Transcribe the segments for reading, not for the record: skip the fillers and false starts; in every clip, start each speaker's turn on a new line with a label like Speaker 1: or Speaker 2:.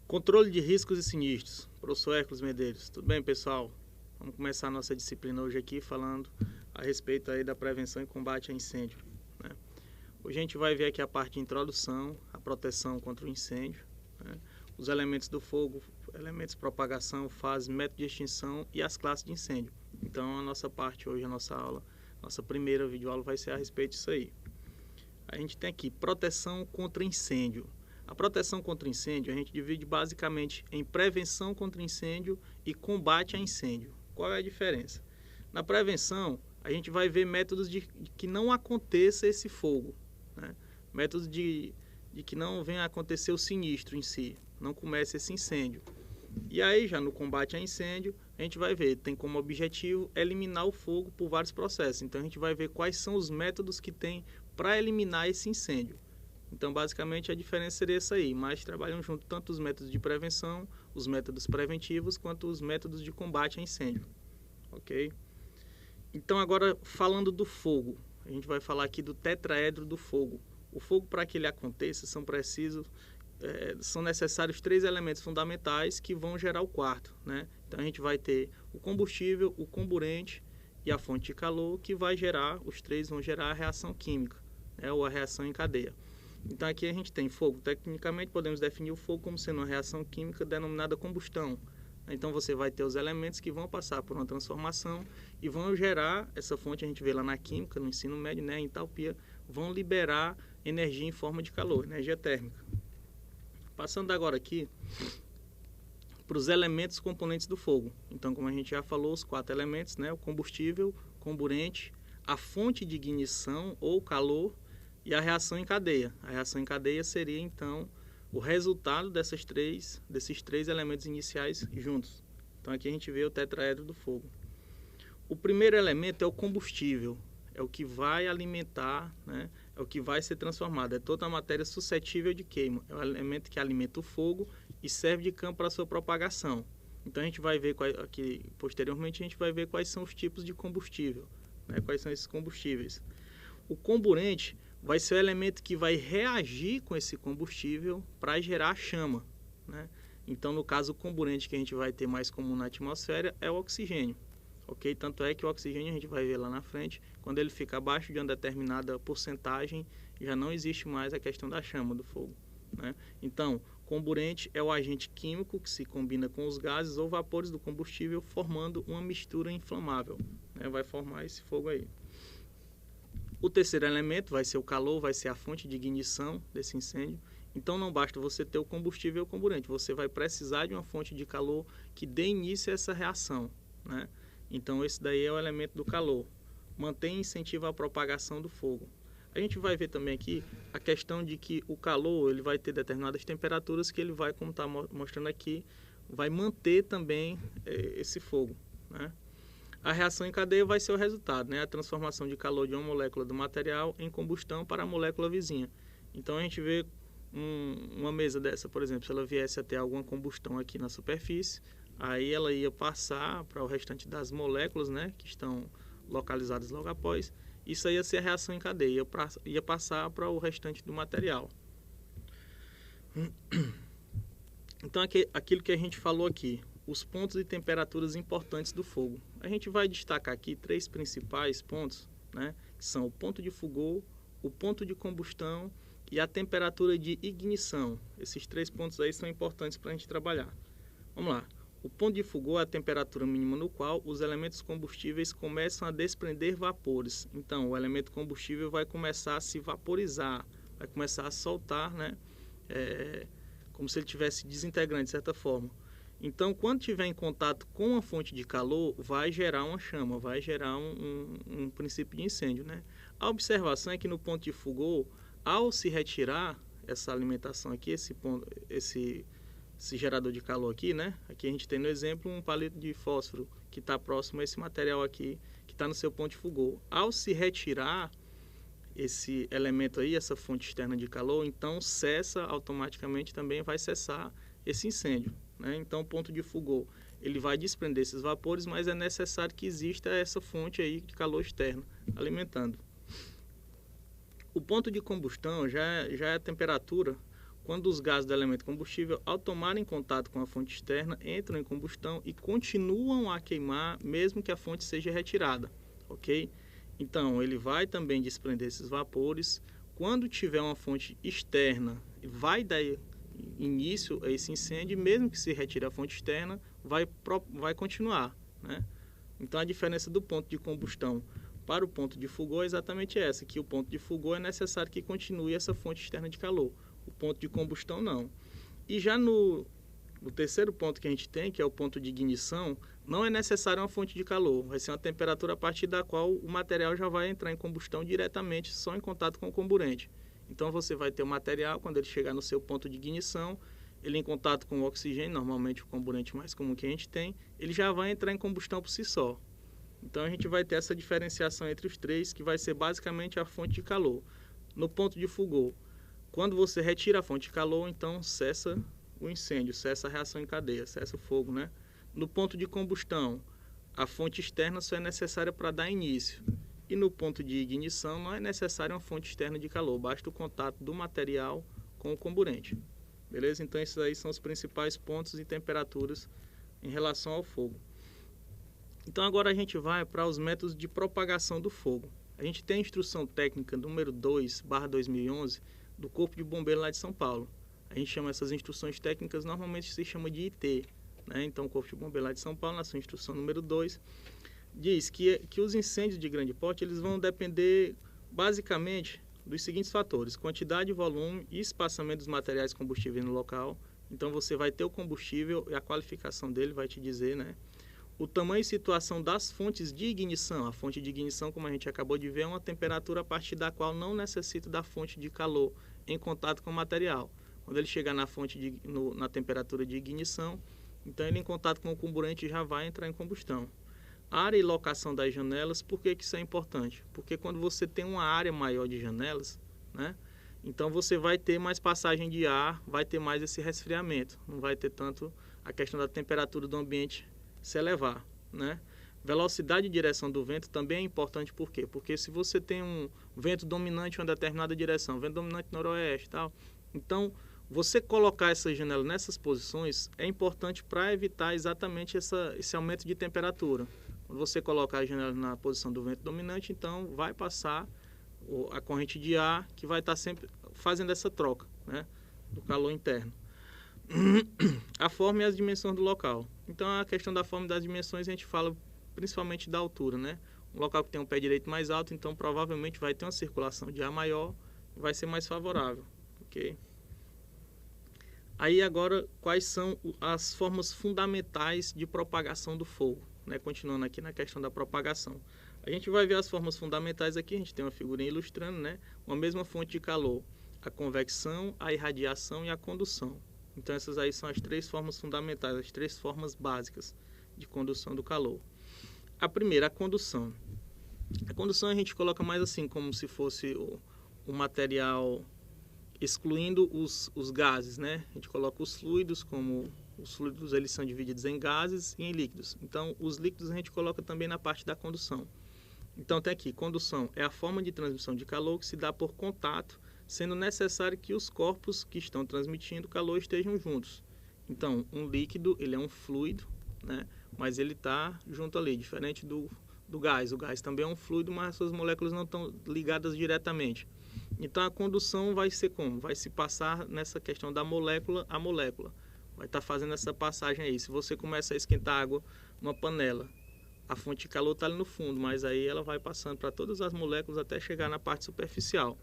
Speaker 1: Controle de riscos e sinistros. Professor Hércules Medeiros. Tudo bem, pessoal? Vamos começar a nossa disciplina hoje aqui falando a respeito aí da prevenção e combate a incêndio, né? Hoje a gente vai ver aqui a parte de introdução, a proteção contra o incêndio, né? Os elementos do fogo, elementos de propagação, fase, método de extinção e as classes de incêndio. Então a nossa parte hoje, a nossa aula, nossa primeira videoaula vai ser a respeito disso aí. A gente tem aqui proteção contra incêndio. A proteção contra incêndio a gente divide basicamente em prevenção contra incêndio e combate a incêndio. Qual é a diferença? Na prevenção, a gente vai ver métodos de que não aconteça esse fogo, né? Métodos de que não venha a acontecer o sinistro em si, não comece esse incêndio. E aí, já no combate a incêndio, a gente vai ver, tem como objetivo eliminar o fogo por vários processos. Então, a gente vai ver quais são os métodos que tem para eliminar esse incêndio. Então, basicamente, a diferença seria essa aí, mas trabalham junto tanto os métodos de prevenção, os métodos preventivos, quanto os métodos de combate a incêndio, ok? Então, agora, falando do fogo, a gente vai falar aqui do tetraedro do fogo. O fogo, para que ele aconteça, são necessários 3 elementos fundamentais que vão gerar o quarto, né? Então, a gente vai ter o combustível, o comburente e a fonte de calor, que vai gerar, os 3 vão gerar a reação química, né? Ou a reação em cadeia. Então aqui a gente tem fogo. Tecnicamente podemos definir o fogo como sendo uma reação química denominada combustão. Então você vai ter os elementos que vão passar por uma transformação e vão gerar essa fonte, a gente vê lá na química, no ensino médio, né, entalpia, vão liberar energia em forma de calor, energia térmica. Passando agora aqui para os elementos componentes do fogo. Então, como a gente já falou, os 4 elementos, né, o combustível, comburente, a fonte de ignição ou calor e a reação em cadeia. A reação em cadeia seria, então, o resultado desses três elementos iniciais juntos. Então, aqui a gente vê o tetraedro do fogo. O primeiro elemento é o combustível. É o que vai alimentar, né? É o que vai ser transformado. É toda a matéria suscetível de queima. É o elemento que alimenta o fogo e serve de campo para a sua propagação. Então, a gente vai ver, aqui posteriormente, a gente vai ver quais são os tipos de combustível, né? Quais são esses combustíveis. O comburente vai ser o elemento que vai reagir com esse combustível para gerar a chama, né? Então, no caso, o comburente que a gente vai ter mais comum na atmosfera é o oxigênio, ok? Tanto é que o oxigênio, a gente vai ver lá na frente, quando ele fica abaixo de uma determinada porcentagem, já não existe mais a questão da chama do fogo, né? Então, comburente é o agente químico que se combina com os gases ou vapores do combustível, formando uma mistura inflamável, né? Vai formar esse fogo aí. O terceiro elemento vai ser o calor, vai ser a fonte de ignição desse incêndio. Então não basta você ter o combustível e o comburente, você vai precisar de uma fonte de calor que dê início a essa reação, né? Então esse daí é o elemento do calor. Mantém e incentiva a propagação do fogo. A gente vai ver também aqui a questão de que o calor ele vai ter determinadas temperaturas que ele vai, como está mostrando aqui, vai manter também esse fogo, né? A reação em cadeia vai ser o resultado, né? A transformação de calor de uma molécula do material em combustão para a molécula vizinha. Então a gente vê uma mesa dessa, por exemplo, se ela viesse a ter alguma combustão aqui na superfície, aí ela ia passar para o restante das moléculas, né, que estão localizadas logo após. Isso aí ia ser a reação em cadeia, ia passar para o restante do material. Então aquilo que a gente falou aqui, os pontos e temperaturas importantes do fogo. A gente vai destacar aqui 3 principais pontos, né, que são o ponto de fulgor, o ponto de combustão e a temperatura de ignição. Esses 3 pontos aí são importantes para a gente trabalhar. Vamos lá. O ponto de fulgor é a temperatura mínima no qual os elementos combustíveis começam a desprender vapores. Então, o elemento combustível vai começar a se vaporizar, vai começar a soltar, né, como se ele estivesse desintegrando de certa forma. Então, quando estiver em contato com a fonte de calor, vai gerar uma chama, vai gerar um princípio de incêndio, né? A observação é que no ponto de fulgor, ao se retirar essa alimentação aqui, esse gerador de calor aqui, né? Aqui a gente tem no exemplo um palito de fósforo que está próximo a esse material aqui, que está no seu ponto de fulgor. Ao se retirar esse elemento aí, essa fonte externa de calor, então cessa automaticamente, também vai cessar esse incêndio, né? Então o ponto de fulgor ele vai desprender esses vapores, mas é necessário que exista essa fonte aí de calor externo alimentando. O ponto de combustão já é a temperatura quando os gases do elemento combustível, ao tomarem contato com a fonte externa, entram em combustão e continuam a queimar, mesmo que a fonte seja retirada, ok? Então, ele vai também desprender esses vapores. Quando tiver uma fonte externa, vai dar início a esse incêndio, mesmo que se retire a fonte externa, vai continuar, né? Então, a diferença do ponto de combustão para o ponto de fulgor é exatamente essa, que o ponto de fulgor é necessário que continue essa fonte externa de calor. O ponto de combustão, não. E já no terceiro ponto que a gente tem, que é o ponto de ignição, não é necessário uma fonte de calor. Vai ser uma temperatura a partir da qual o material já vai entrar em combustão diretamente, só em contato com o comburente. Então, você vai ter o material, quando ele chegar no seu ponto de ignição, ele em contato com o oxigênio, normalmente o comburente mais comum que a gente tem, ele já vai entrar em combustão por si só. Então, a gente vai ter essa diferenciação entre os três, que vai ser basicamente a fonte de calor. No ponto de fulgor, quando você retira a fonte de calor, então cessa o incêndio, cessa a reação em cadeia, cessa o fogo, né? No ponto de combustão, a fonte externa só é necessária para dar início. E no ponto de ignição, não é necessária uma fonte externa de calor, basta o contato do material com o comburente. Beleza? Então, esses aí são os principais pontos e temperaturas em relação ao fogo. Então, agora a gente vai para os métodos de propagação do fogo. A gente tem a instrução técnica número 2/2011 do Corpo de Bombeiros lá de São Paulo. A gente chama essas instruções técnicas, normalmente se chama de IT, né? Então, o Corpo de Bombeiros lá de São Paulo, na sua instrução número 2, diz que os incêndios de grande porte, eles vão depender basicamente dos seguintes fatores: quantidade, volume e espaçamento dos materiais combustíveis no local. Então, você vai ter o combustível e a qualificação dele vai te dizer, né? O tamanho e situação das fontes de ignição. A fonte de ignição, como a gente acabou de ver, é uma temperatura a partir da qual não necessita da fonte de calor em contato com o material. Quando ele chegar na fonte na temperatura de ignição, então ele em contato com o comburente já vai entrar em combustão. Área e locação das janelas. Por que isso é importante? Porque quando você tem uma área maior de janelas, né, então você vai ter mais passagem de ar, vai ter mais esse resfriamento, não vai ter tanto a questão da temperatura do ambiente se elevar, né? Velocidade e direção do vento também é importante. Por quê? Porque se você tem um vento dominante em uma determinada direção, vento dominante noroeste e tal, então você colocar essa janela nessas posições é importante para evitar exatamente esse aumento de temperatura. Quando você colocar a janela na posição do vento dominante, então vai passar a corrente de ar que vai estar sempre fazendo essa troca, né, do calor interno. A forma e as dimensões do local. Então, a questão da forma e das dimensões, a gente fala principalmente da altura, né? Um local que tem um pé direito mais alto, então provavelmente vai ter uma circulação de ar maior, vai ser mais favorável, ok? Aí agora, quais são as formas fundamentais de propagação do fogo, né? Continuando aqui na questão da propagação. A gente vai ver as formas fundamentais aqui, a gente tem uma figurinha ilustrando, né? Uma mesma fonte de calor, a convecção, a irradiação e a condução. Então, essas aí são as três formas fundamentais, as três formas básicas de condução do calor. A primeira, a condução. A condução a gente coloca mais assim, como se fosse o material excluindo os gases, né? A gente coloca os fluidos, como os fluidos eles são divididos em gases e em líquidos. Então, os líquidos a gente coloca também na parte da condução. Então, tem aqui, condução é a forma de transmissão de calor que se dá por contato, sendo necessário que os corpos que estão transmitindo calor estejam juntos. Então, um líquido, ele é um fluido, né? Mas ele está junto ali, diferente do gás. O gás também é um fluido, mas as suas moléculas não estão ligadas diretamente. Então, a condução vai ser como? Vai se passar nessa questão da molécula a molécula. Vai estar fazendo essa passagem aí. Se você começa a esquentar água numa panela, a fonte de calor está ali no fundo, mas aí ela vai passando para todas as moléculas até chegar na parte superficial.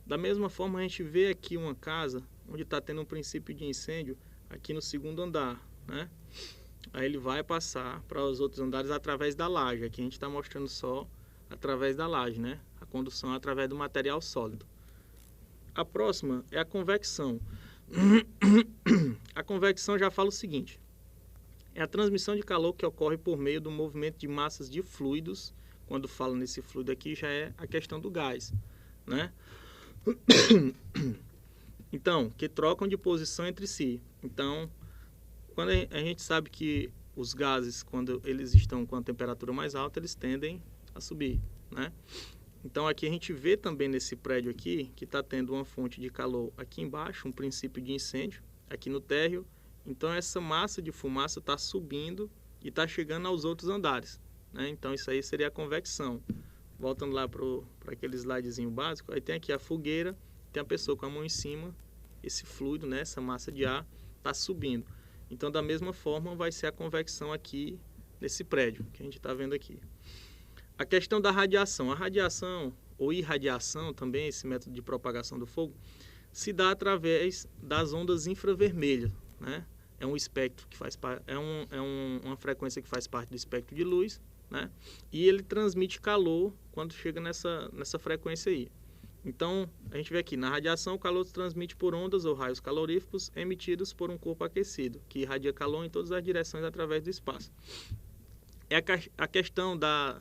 Speaker 1: Da mesma forma, a gente vê aqui uma casa onde está tendo um princípio de incêndio aqui no segundo andar, né? Aí ele vai passar para os outros andares através da laje. Aqui a gente está mostrando só através da laje, né? A condução é através do material sólido. A próxima é a convecção. A convecção já fala o seguinte: é a transmissão de calor que ocorre por meio do movimento de massas de fluidos. Quando falo nesse fluido aqui, já é a questão do gás, né? Então, que trocam de posição entre si. Então, quando a gente sabe que os gases, quando eles estão com a temperatura mais alta, eles tendem a subir, né? Então aqui a gente vê também nesse prédio aqui que está tendo uma fonte de calor aqui embaixo, um princípio de incêndio aqui no térreo. Então essa massa de fumaça está subindo e está chegando aos outros andares, né? Então isso aí seria a convecção. Voltando lá para aquele slidezinho básico, aí tem aqui a fogueira, tem a pessoa com a mão em cima, esse fluido, né, essa massa de ar está subindo. Então da mesma forma vai ser a convecção aqui nesse prédio que a gente está vendo aqui. A questão da radiação. A radiação ou irradiação também, esse método de propagação do fogo, se dá através das ondas infravermelhas, né? É um espectro que faz parte, uma frequência que faz parte do espectro de luz, né? E ele transmite calor quando chega nessa frequência aí. Então, a gente vê aqui, na radiação, o calor se transmite por ondas ou raios caloríficos emitidos por um corpo aquecido, que irradia calor em todas as direções através do espaço. A questão da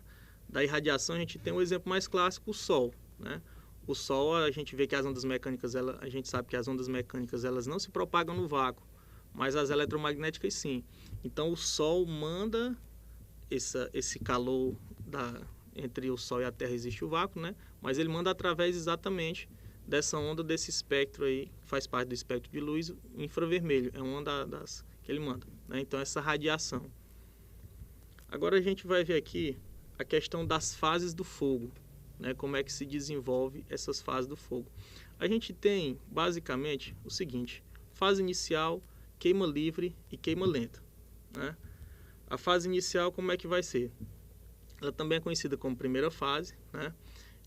Speaker 1: irradiação, a gente tem um exemplo mais clássico, o Sol, né? O Sol, a gente vê que as ondas mecânicas, a gente sabe que as ondas mecânicas elas não se propagam no vácuo, mas as eletromagnéticas sim. Então o Sol manda esse calor entre o Sol e a Terra existe o vácuo, né? Mas ele manda através exatamente dessa onda, desse espectro aí, que faz parte do espectro de luz infravermelho. É uma das que ele manda, né? Então essa radiação. Agora a gente vai ver aqui a questão das fases do fogo, né? Como é que se desenvolve essas fases do fogo. A gente tem basicamente o seguinte: fase inicial, queima livre e queima lenta, né? A fase inicial, como é que vai ser? Ela também é conhecida como primeira fase, né?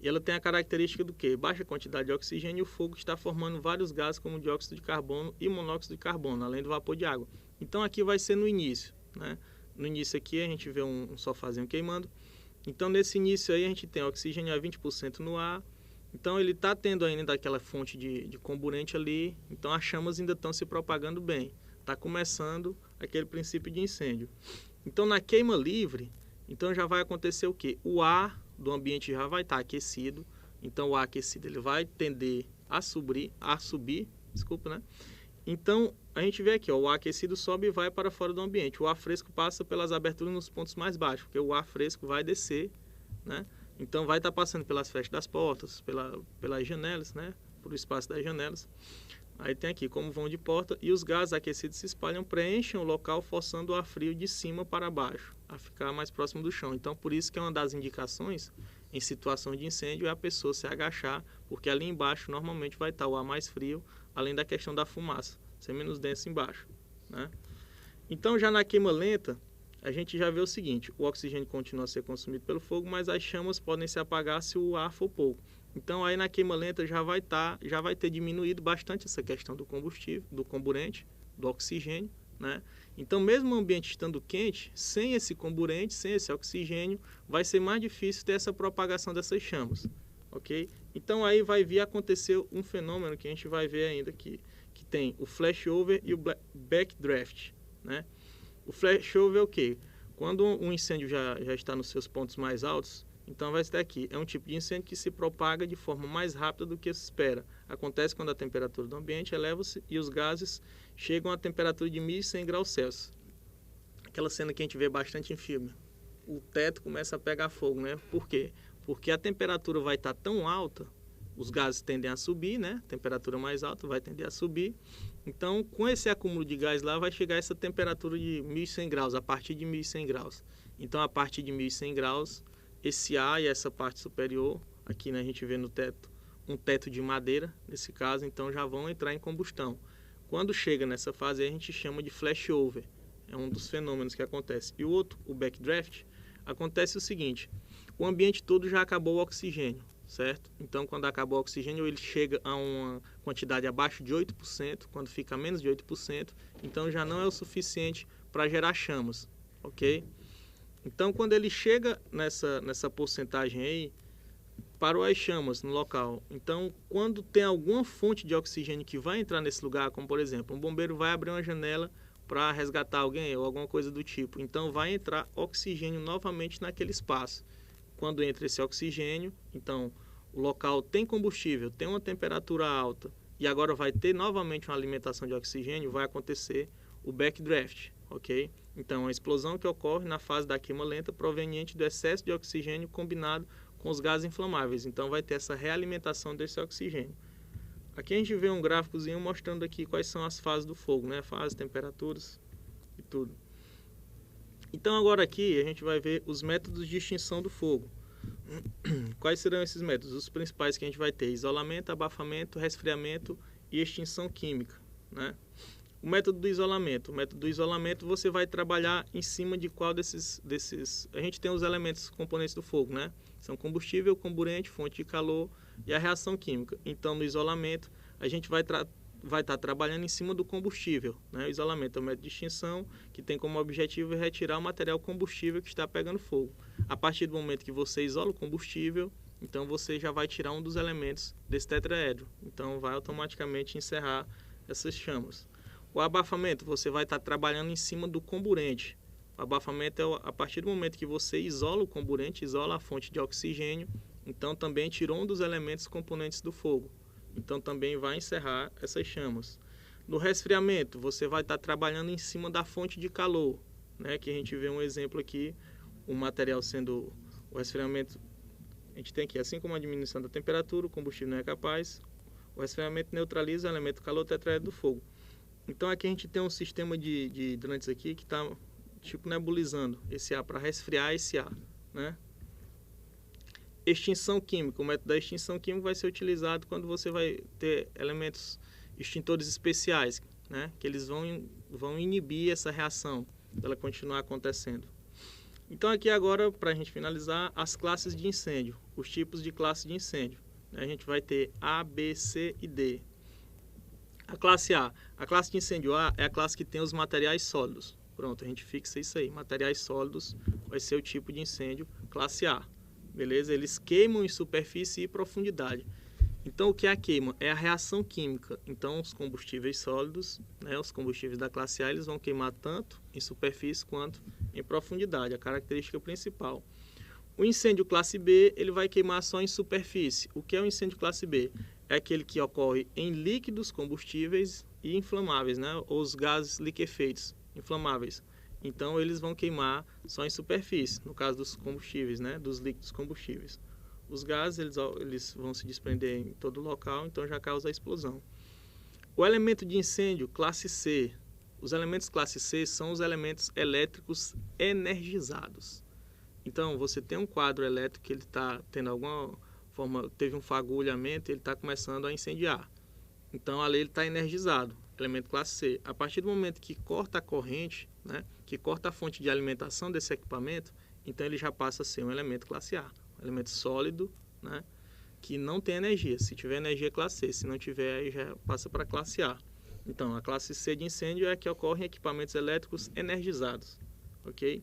Speaker 1: E ela tem a característica do quê? Baixa quantidade de oxigênio e o fogo está formando vários gases como dióxido de carbono e monóxido de carbono, além do vapor de água. Então aqui vai ser no início, né? No início aqui a gente vê um sofazinho queimando. Então nesse início aí a gente tem oxigênio a 20% no ar. Então ele está tendo ainda aquela fonte de comburente ali. Então as chamas ainda estão se propagando bem. Está começando aquele princípio de incêndio. Então na queima livre, então já vai acontecer o quê? O ar do ambiente já vai estar aquecido. Então o ar aquecido ele vai tender a subir, desculpa, né? Então a gente vê aqui, ó, o ar aquecido sobe e vai para fora do ambiente. O ar fresco passa pelas aberturas nos pontos mais baixos, porque o ar fresco vai descer, né? Então vai estar passando pelas frestas das portas, pelas janelas, né? Por o espaço das janelas. Aí tem aqui como vão de porta e os gases aquecidos se espalham, preenchem o local, forçando o ar frio de cima para baixo, a ficar mais próximo do chão. Então por isso que é uma das indicações em situação de incêndio é a pessoa se agachar, porque ali embaixo normalmente vai estar o ar mais frio, além da questão da fumaça, ser menos densa embaixo, né? Então já na queima lenta, a gente já vê o seguinte: o oxigênio continua a ser consumido pelo fogo, mas as chamas podem se apagar se o ar for pouco. Então aí na queima lenta já vai ter diminuído bastante essa questão do combustível, do comburente, do oxigênio, né? Então mesmo o ambiente estando quente, sem esse comburente, sem esse oxigênio, vai ser mais difícil ter essa propagação dessas chamas, ok? Então aí vai vir acontecer um fenômeno que a gente vai ver ainda aqui, que tem o flashover e o backdraft, né? O flashover é o quê? Quando um incêndio já está nos seus pontos mais altos, então vai estar aqui. É um tipo de incêndio que se propaga de forma mais rápida do que se espera. Acontece quando a temperatura do ambiente eleva-se e os gases chegam a temperatura de 1.100 graus Celsius. Aquela cena que a gente vê bastante em filme. O teto começa a pegar fogo, né? Por quê? Porque a temperatura vai estar tão alta, os gases tendem a subir, né? Temperatura mais alta vai tender a subir. Então, com esse acúmulo de gás lá, vai chegar essa temperatura de 1.100 graus, a partir de 1.100 graus. Então, a partir de 1.100 graus, esse ar e essa parte superior, aqui, né, a gente vê no teto, um teto de madeira, nesse caso, então já vão entrar em combustão. Quando chega nessa fase, a gente chama de flashover. É um dos fenômenos que acontece. E o outro, o backdraft, acontece o seguinte: o ambiente todo já acabou o oxigênio, certo? Então, quando acabou o oxigênio, ele chega a uma quantidade abaixo de 8%, quando fica menos de 8%, então já não é o suficiente para gerar chamas, ok? Então, quando ele chega nessa porcentagem aí, parou as chamas no local. Então, quando tem alguma fonte de oxigênio que vai entrar nesse lugar, como por exemplo, um bombeiro vai abrir uma janela para resgatar alguém ou alguma coisa do tipo, então vai entrar oxigênio novamente naquele espaço. Quando entra esse oxigênio, então o local tem combustível, tem uma temperatura alta e agora vai ter novamente uma alimentação de oxigênio, vai acontecer o backdraft, ok? Então, a explosão que ocorre na fase da queima lenta proveniente do excesso de oxigênio combinado com os gases inflamáveis. Então vai ter essa realimentação desse oxigênio. Aqui a gente vê um gráficozinho mostrando aqui quais são as fases do fogo, né? Fases, temperaturas e tudo. Então agora aqui a gente vai ver os métodos de extinção do fogo. Quais serão esses métodos? Os principais que a gente vai ter: isolamento, abafamento, resfriamento e extinção química, né? O método do isolamento. O método do isolamento você vai trabalhar em cima de qual desses... A gente tem os elementos componentes do fogo, né? São combustível, comburente, fonte de calor e a reação química. Então no isolamento a gente vai estar trabalhando em cima do combustível, né? O isolamento é um método de extinção que tem como objetivo retirar o material combustível que está pegando fogo. A partir do momento que você isola o combustível, então você já vai tirar um dos elementos desse tetraedro. Então vai automaticamente encerrar essas chamas. O abafamento, você vai estar trabalhando em cima do comburente. O abafamento é a partir do momento que você isola o comburente, isola a fonte de oxigênio, então também tirou um dos elementos componentes do fogo. Então também vai encerrar essas chamas. No resfriamento, você vai estar trabalhando em cima da fonte de calor, né? Que a gente vê um exemplo aqui, o material sendo o resfriamento. A gente tem aqui, assim como a diminuição da temperatura, o combustível não é capaz, o resfriamento neutraliza o elemento calor tetraedro do fogo. Então aqui a gente tem um sistema de hidrantes aqui que está tipo nebulizando esse ar para resfriar esse ar, né? Extinção química. O método da extinção química vai ser utilizado quando você vai ter elementos extintores especiais, né? Que eles vão inibir essa reação dela continuar acontecendo. Então aqui agora, para a gente finalizar, as classes de incêndio, os tipos de classe de incêndio. A gente vai ter A, B, C e D. A classe A, a classe de incêndio A é a classe que tem os materiais sólidos. Pronto, a gente fixa isso aí. Materiais sólidos vai ser o tipo de incêndio classe A. Beleza? Eles queimam em superfície e profundidade. Então, o que é a queima? É a reação química. Então, os combustíveis sólidos, né, os combustíveis da classe A, eles vão queimar tanto em superfície quanto em profundidade, a característica principal. O incêndio classe B, ele vai queimar só em superfície. O que é o incêndio classe B? É aquele que ocorre em líquidos, combustíveis e inflamáveis, né? Ou os gases liquefeitos inflamáveis. Então, eles vão queimar só em superfície, no caso dos combustíveis, né? Dos líquidos combustíveis. Os gases, eles vão se desprender em todo o local, então já causa a explosão. O elemento de incêndio classe C. Os elementos classe C são os elementos elétricos energizados. Então, você tem um quadro elétrico que ele está tendo alguma forma, teve um fagulhamento, ele está começando a incendiar. Então, ali ele está energizado, elemento classe C. A partir do momento que corta a corrente, né, que corta a fonte de alimentação desse equipamento, então ele já passa a ser um elemento classe A, um elemento sólido, né, que não tem energia. Se tiver energia, classe C. Se não tiver, aí já passa para classe A. Então, a classe C de incêndio é a que ocorre em equipamentos elétricos energizados, ok?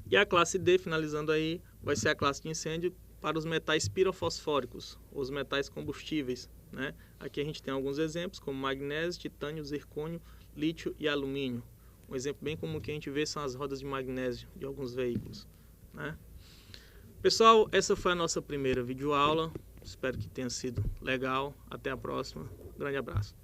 Speaker 1: E a classe D, finalizando aí, vai ser a classe de incêndio para os metais pirofosfóricos, os metais combustíveis, né? Aqui a gente tem alguns exemplos, como magnésio, titânio, zircônio, lítio e alumínio. Um exemplo bem comum que a gente vê são as rodas de magnésio de alguns veículos, né? Pessoal, essa foi a nossa primeira videoaula. Espero que tenha sido legal. Até a próxima. Grande abraço.